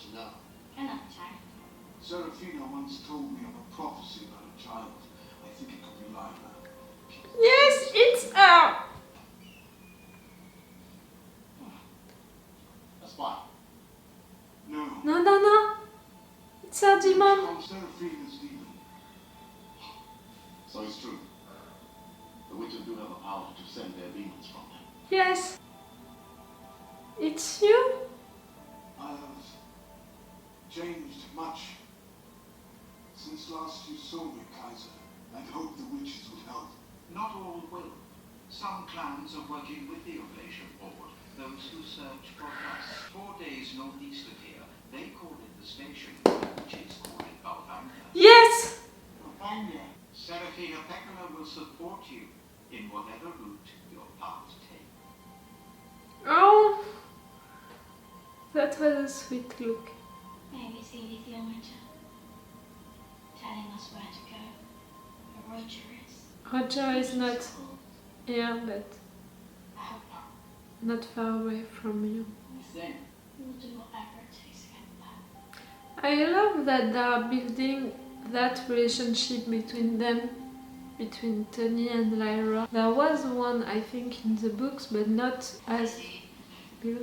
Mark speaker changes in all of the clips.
Speaker 1: to know.
Speaker 2: Another time.
Speaker 3: Serafina once told me of a prophecy about a child. I think it could be Lila.
Speaker 4: Yes, it's her.
Speaker 1: A spy.
Speaker 3: No.
Speaker 4: No. It's her demon.
Speaker 3: It's Serafina's demon.
Speaker 1: So it's true. The witches do have the power to send their demons from them.
Speaker 4: Yes. It's you?
Speaker 3: I have changed much since last you saw me, Kaiser. I'd hoped the witches would help.
Speaker 5: Not all will. Some clans are working with the Oblation Board, those who search for us. 4 days northeast of here, they call it the station, witches call it Balvanga.
Speaker 4: Yes!
Speaker 5: Serafina Pekkala will support you in whatever route your path takes.
Speaker 4: Oh! That was a sweet look.
Speaker 2: Maybe it's Edith the Ometer telling us where to go. But Roger is.
Speaker 4: Roger is not here, but
Speaker 2: I hope not.
Speaker 4: not far away from you.
Speaker 2: We'll do whatever it takes to get back.
Speaker 4: I love that they are building that relationship between them, between Tony and Lyra. There was one, I think, in the books, but not as built.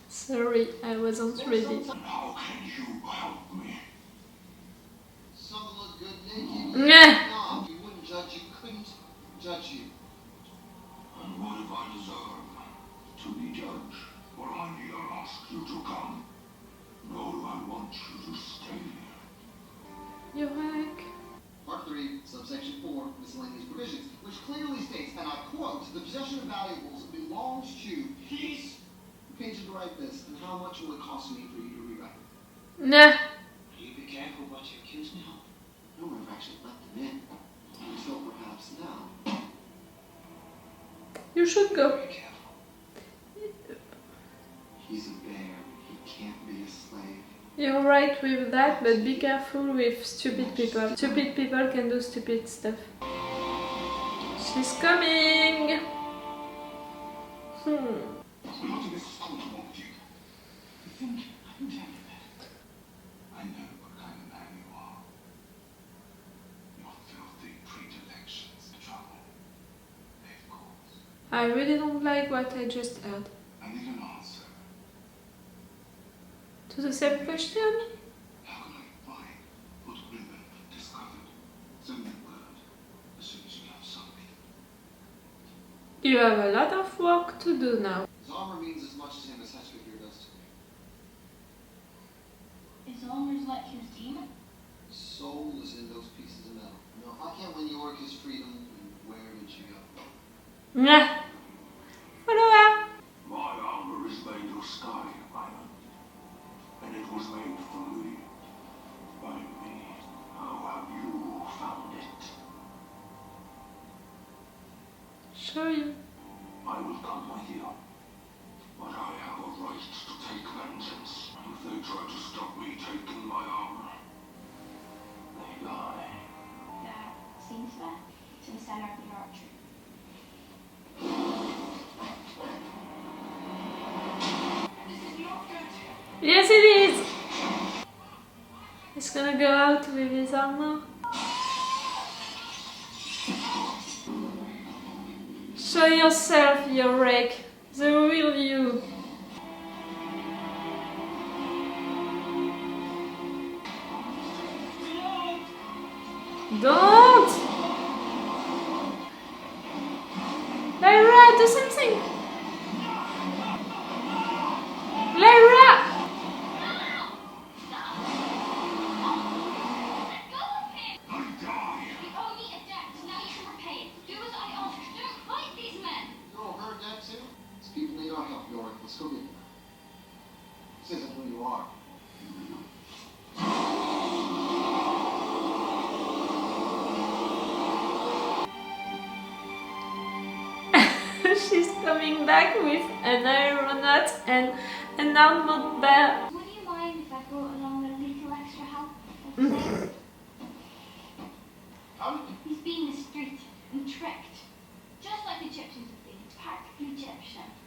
Speaker 4: Sorry, I wasn't ready.
Speaker 3: How can you help me?
Speaker 1: Some look good naked.
Speaker 4: Yeah.
Speaker 1: No, you wouldn't judge, you couldn't judge you.
Speaker 3: And what if I deserve to be judged? Well, I need to ask you to come. No, I want you to stay.
Speaker 4: You're like...
Speaker 1: Part 3, subsection 4, miscellaneous provisions, which clearly states, and I quote, the possession of valuables belongs to peace. Who paid you to write this, and how much will it cost me for you to rewrite it?
Speaker 4: Nah.
Speaker 5: You be careful what you accuse me of.
Speaker 1: No one ever actually let them in. Until perhaps now.
Speaker 4: You should go.
Speaker 5: Very careful.
Speaker 1: He's a bear. He can't be a slave.
Speaker 4: You're right with that, but be careful with stupid people. Stupid people can do stupid stuff. She's coming!
Speaker 3: Not in this comfortable with you. You think I can tell you that? I know what kind of man you are. Your filthy predilections for trouble. They've caused.
Speaker 4: I really don't like what I just heard.
Speaker 3: I need an answer.
Speaker 4: To the same question?
Speaker 3: How can I find what women have discovered? Send me word as soon as you have something.
Speaker 4: You have a lot of work to do now.
Speaker 1: His armor means as much to him as Heshkafir does to me.
Speaker 2: Is Armour's like his demon?
Speaker 1: His soul is in those pieces of metal. No, if I can't win York his freedom, where did she go?
Speaker 4: Nah. Follow her.
Speaker 3: My armor is made of sky iron, and it was made for me. By me. How have you found it?
Speaker 4: Show you.
Speaker 3: I will come with you. But I have a right to take vengeance. And if they try to stop me taking my armor, they die.
Speaker 2: That seems fair. To the center of the archery. This is not good.
Speaker 4: Yes, it is! He's gonna go out with his armor. Show yourself, you wreck. The real you. Don't! Lyra, do something! Lyra!
Speaker 3: I die.
Speaker 2: You owe me a debt. Now you can repay it. Do as I ask. Don't fight these men.
Speaker 1: You all heard that too? These people need our help, York. Let's go get them. This isn't who you are.
Speaker 4: She's coming back with an aeronaut and an armored bear.
Speaker 2: Would you mind if I brought along a little extra help?
Speaker 1: How did
Speaker 2: He's been mistreated and tricked. Just like the Egyptians have been.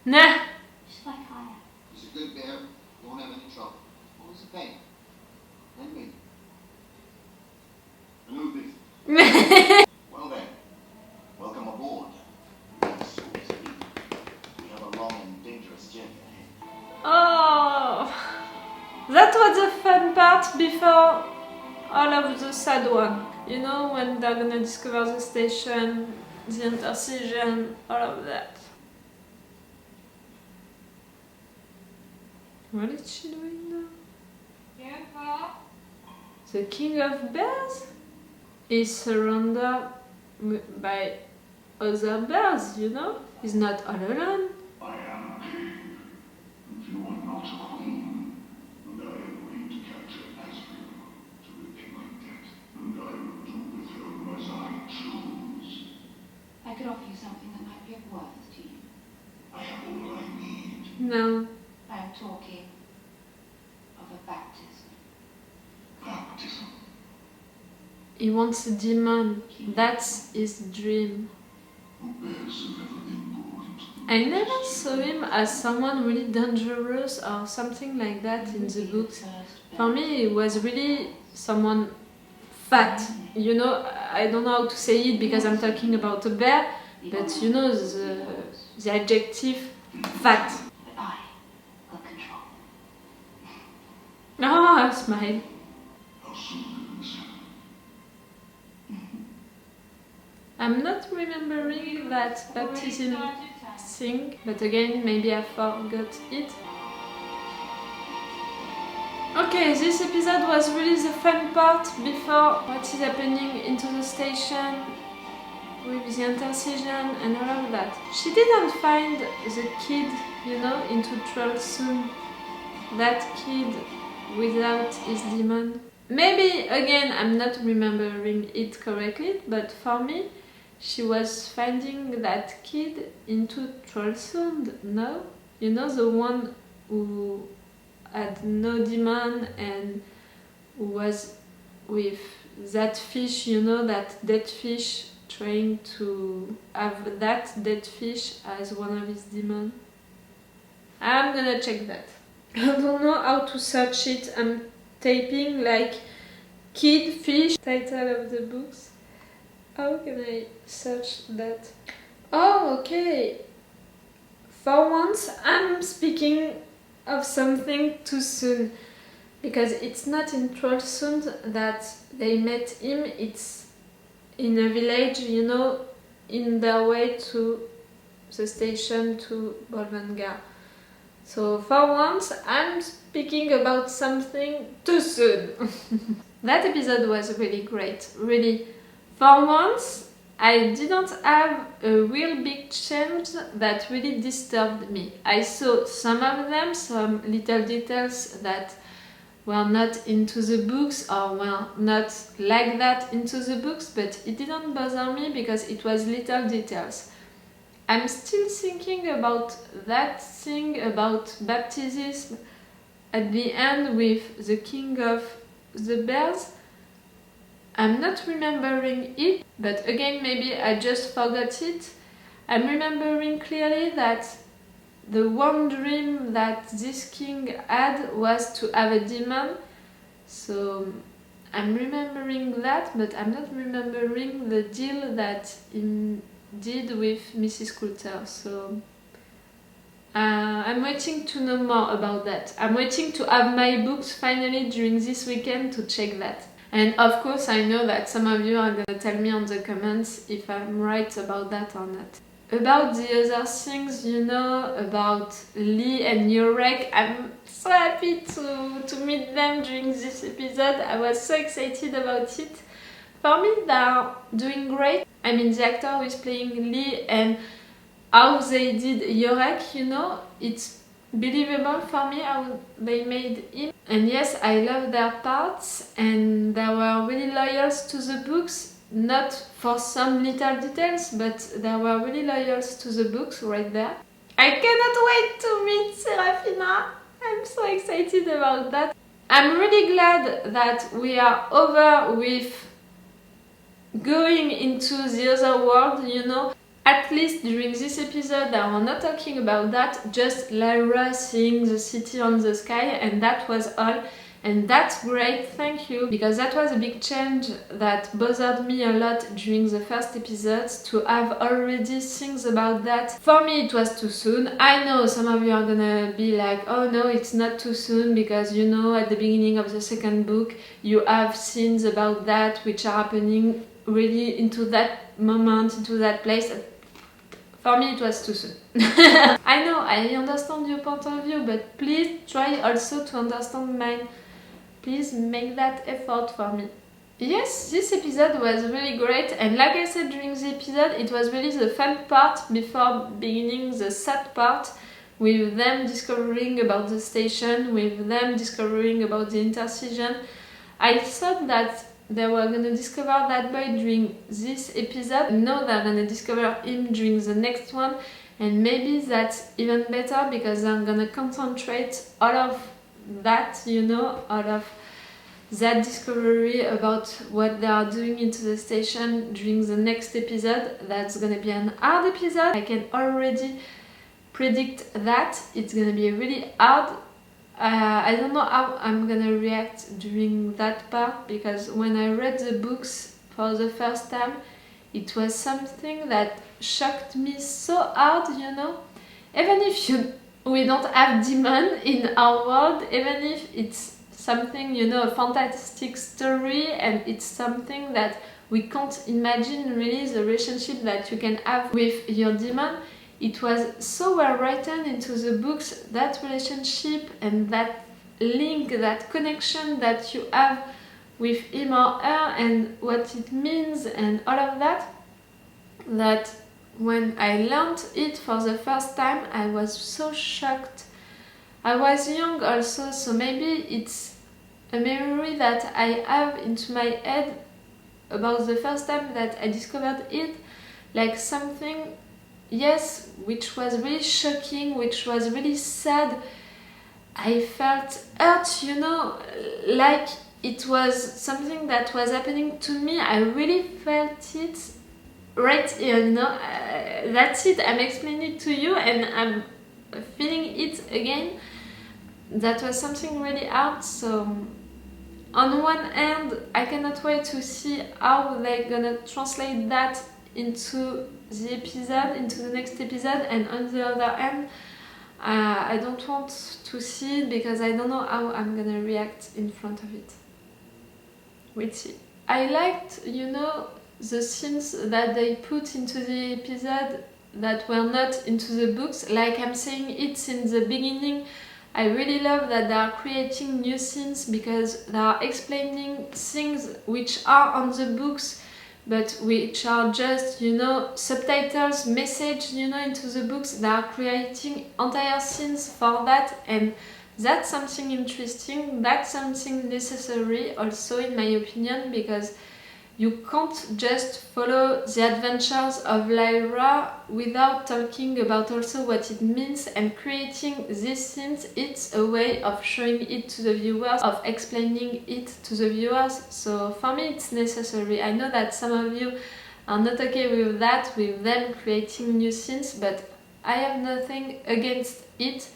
Speaker 4: Nah.
Speaker 2: Just like I am.
Speaker 1: He's a good bear. You won't have any trouble. What was the pain? And me.
Speaker 3: Anubis. Well then, welcome aboard. We have a long and dangerous journey ahead.
Speaker 4: Oh, that was the fun part before all of the sad one. You know, when they're gonna discover the station, the intercision, all of that. What is she doing now? The king of bears is surrounded by other bears, you know? He's not all alone.
Speaker 3: I am a king. If you are not a queen, and I agree to capture Asriel to repay my debt, and I will do with her as I choose.
Speaker 6: I could offer you something that might be of worth to you.
Speaker 3: I have all I need.
Speaker 4: No.
Speaker 6: I am talking of a baptism.
Speaker 3: Baptism.
Speaker 4: He wants a demon. That's his dream.
Speaker 3: Who bears have ever been pulled into the
Speaker 4: I never saw him as someone really dangerous or something like that in the books. For me, he was really someone fat. You know, I don't know how to say it because I'm talking about a bear, but you know the adjective fat.
Speaker 6: But I will control.
Speaker 4: Oh, I smile.
Speaker 3: How soon did this happen?
Speaker 4: I'm not remembering that baptism thing, but again, maybe I forgot it. Okay, this episode was really the fun part before what is happening into the station with the intercision and all of that. She didn't find the kid, you know, into trouble soon. That kid without his demon. Maybe, again, I'm not remembering it correctly, but for me, she was finding that kid into Trollsund, no? You know, the one who had no demon and who was with that fish, you know, that dead fish, trying to have that dead fish as one of his demons. I'm gonna check that. I don't know how to search it. I'm typing like kid fish, title of the books. How can I search that? Oh, okay. For once, I'm speaking of something too soon. Because it's not in Trollsund that they met him, it's in a village, you know, in their way to the station to Bolvangar. So for once, I'm speaking about something too soon. That episode was really great, really. For once, I didn't have a real big change that really disturbed me. I saw some of them, some little details that were not into the books or were not like that into the books, but it didn't bother me because it was little details. I'm still thinking about that thing about baptism at the end with the king of the bears. I'm not remembering it, but again maybe I just forgot it. I'm remembering clearly that the one dream that this king had was to have a demon. So I'm remembering that, but I'm not remembering the deal that he did with Mrs. Coulter. So I'm waiting to know more about that. I'm waiting to have my books finally during this weekend to check that. And of course I know that some of you are gonna tell me on the comments if I'm right about that or not. About the other things, you know, about Lee and Yurek, I'm so happy to meet them during this episode. I was so excited about it. For me, they are doing great. I mean, the actor who is playing Lee and how they did Yurek, you know, it's believable for me how they made him. And yes, I love their parts and they were really loyal to the books, not for some little details, but they were really loyal to the books right there. I cannot wait to meet Serafina. I'm so excited about that. I'm really glad that we are over with going into the other world, you know. At least during this episode, I was not talking about that, just Lyra seeing the city on the sky, and that was all. And that's great, thank you, because that was a big change that bothered me a lot during the first episodes, to have already things about that. For me it was too soon. I know some of you are gonna be like, oh no, it's not too soon, because you know at the beginning of the second book you have scenes about that which are happening really into that moment, into that place. For me it was too soon. I know, I understand your point of view, but please try also to understand mine. Please make that effort for me. Yes, this episode was really great, and like I said during the episode, it was really the fun part before beginning the sad part, with them discovering about the station, with them discovering about the intercision. I thought that they were gonna discover that boy during this episode. No, they're gonna discover him during the next one, and maybe that's even better because they're gonna concentrate all of that, you know, all of that discovery about what they are doing into the station during the next episode. That's gonna be an hard episode. I can already predict that it's gonna be really hard. I don't know how I'm gonna react during that part, because when I read the books for the first time, it was something that shocked me so hard, you know. Even if we don't have demon in our world, even if it's something, you know, a fantastic story, and it's something that we can't imagine really the relationship that you can have with your demon, it was so well written into the books, that relationship and that link, that connection that you have with him or her, and what it means and all of that, that when I learned it for the first time, I was so shocked. I was young also, so maybe it's a memory that I have into my head about the first time that I discovered it, like something, yes, which was really shocking, which was really sad. I felt hurt, you know, like it was something that was happening to me. I really felt it right here, you know. That's it, I'm explaining it to you and I'm feeling it again. That was something really hard. So on one hand, I cannot wait to see how they're gonna translate that into the episode, into the next episode, and on the other hand, I don't want to see it because I don't know how I'm gonna react in front of it. We'll see. I liked, you know, the scenes that they put into the episode that were not into the books. Like I'm saying it since the beginning, I really love that they are creating new scenes because they are explaining things which are on the books but which are just, you know, subtitles, message, you know, into the books. They are creating entire scenes for that, and that's something interesting, that's something necessary also in my opinion, because you can't just follow the adventures of Lyra without talking about also what it means, and creating these scenes, it's a way of showing it to the viewers, of explaining it to the viewers. So for me it's necessary. I know that some of you are not okay with that, with them creating new scenes, but I have nothing against it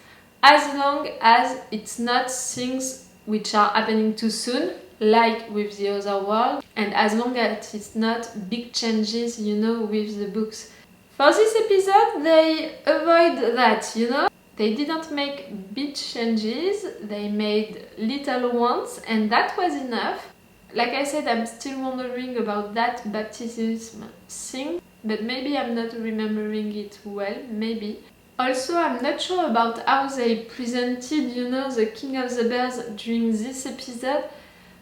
Speaker 4: as long as it's not things which are happening too soon, like with the other world, and as long as it's not big changes, you know, with the books. For this episode they avoid that, you know. They didn't make big changes, they made little ones, and that was enough. Like I said, I'm still wondering about that baptism thing, but maybe I'm not remembering it well, maybe. Also, I'm not sure about how they presented, you know, the King of the Bears during this episode.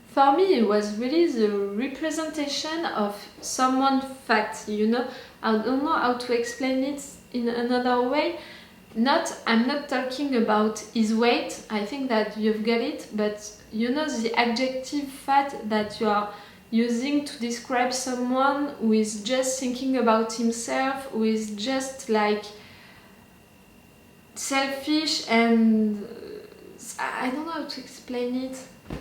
Speaker 4: For me, it was really the representation of someone fat, you know. I don't know how to explain it in another way. I'm not talking about his weight, I think that you've got it, but you know, the adjective fat that you are using to describe someone who is just thinking about himself, who is just like selfish, and I don't know how to explain it.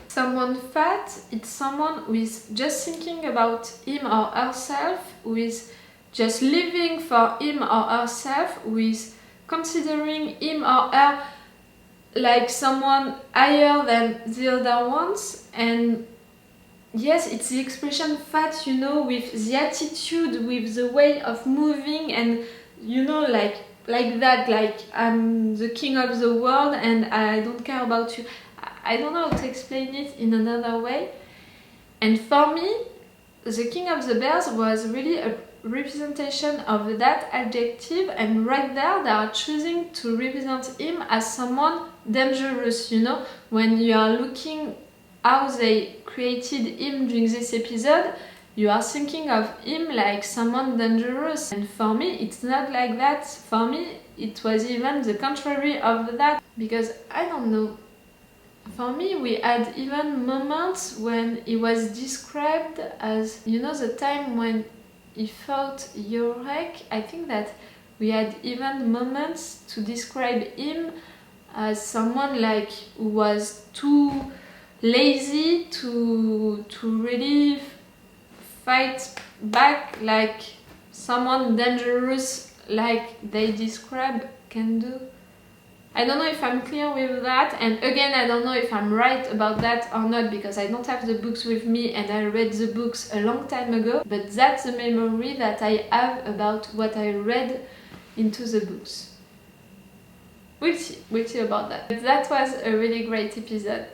Speaker 4: Someone fat, it's someone who is just thinking about him or herself, who is just living for him or herself with considering him or her like someone higher than the other ones. And yes, it's the expression fat, you know, with the attitude, with the way of moving, and you know, like that, like I'm the king of the world and I don't care about you. I don't know how to explain it in another way. And for me, the King of the Bears was really a representation of that adjective, and right there they are choosing to represent him as someone dangerous, you know. When you are looking how they created him during this episode, you are thinking of him like someone dangerous, and for me it's not like that. For me it was even the contrary of that, because I don't know, for me we had even moments when he was described as, you know, the time when he fought Yorek. I think that we had even moments to describe him as someone like who was too lazy to really fight back, like someone dangerous like they describe can do. I don't know if I'm clear with that, and again I don't know if I'm right about that or not, because I don't have the books with me and I read the books a long time ago, but that's the memory that I have about what I read into the books. We'll see about that. But that was a really great episode.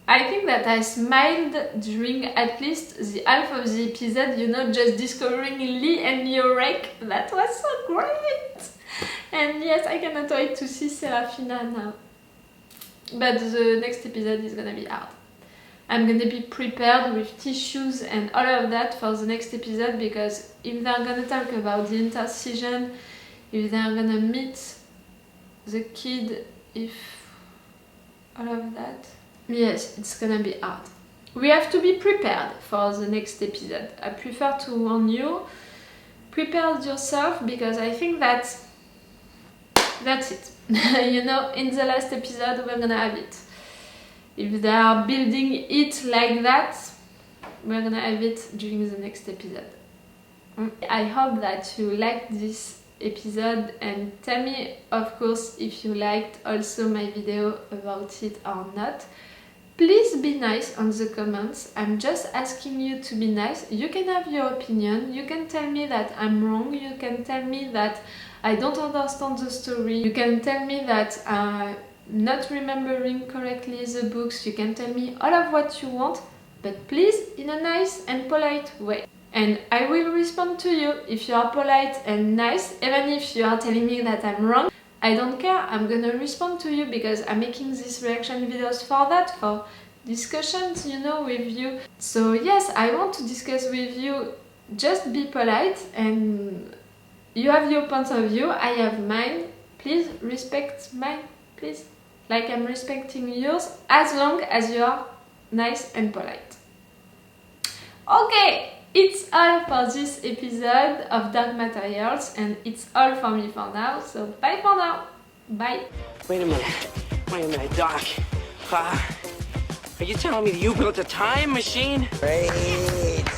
Speaker 4: I think that I smiled during at least the half of the episode, you know, just discovering Lee and Yorek. That was so great! And yes, I cannot wait to see Serafina now. But the next episode is gonna be hard. I'm gonna be prepared with tissues and all of that for the next episode, because if they're gonna talk about the intercision, if they're gonna meet the kid, if all of that, yes, it's gonna be hard. We have to be prepared for the next episode. I prefer to warn you, prepare yourself, because I think that's it. You know, in the last episode we're gonna have it. If they are building it like that, we're gonna have it during the next episode. I hope that you liked this episode, and tell me of course if you liked also my video about it or not. Please be nice on the comments. I'm just asking you to be nice. You can have your opinion, you can tell me that I'm wrong, you can tell me that I don't understand the story, you can tell me that I'm not remembering correctly the books, you can tell me all of what you want, but please in a nice and polite way. And I will respond to you if you are polite and nice, even if you are telling me that I'm wrong. I don't care, I'm gonna respond to you, because I'm making these reaction videos for that, for discussions, you know, with you. So yes, I want to discuss with you, just be polite, and you have your point of view, I have mine. Please respect mine, please. Like I'm respecting yours, as long as you are nice and polite. Okay, it's all for this episode of Dark Materials, and it's all for me for now, so bye for now. Bye.
Speaker 7: Wait a minute, Doc. Are you telling me that you built a time machine?
Speaker 8: Great.